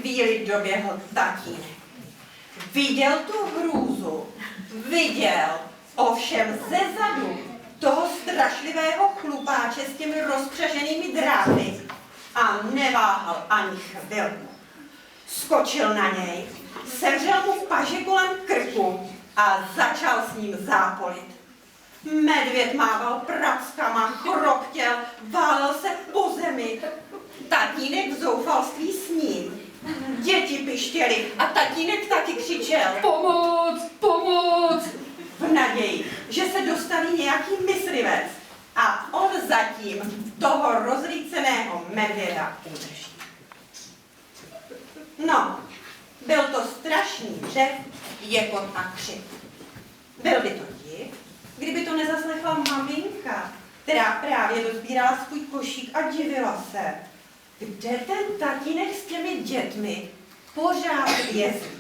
Chvíli doběhl tatínek. Viděl tu hrůzu, viděl ovšem zezadu toho strašlivého chlupáče s těmi rozpřaženými dráty a neváhal ani chvilku. Skočil na něj, sevřel mu paže kolem krku a začal s ním zápolit. Medvěd mával prackama, chroptěl, válel se po zemi. Tatínek v zoufalství s ním. Děti pištěly a tatínek taky křičel. Pomoc, pomoc! V naději, že se dostaví nějaký myslivec a on zatím toho rozlíceného medvěda udrží. No, byl to strašný řev, jekot a křik. Byl by to div, kdyby to nezaslechla maminka, která právě dozbírala svůj košík a divila se, kde ten tatínek s těmi dětmi pořád jezdí.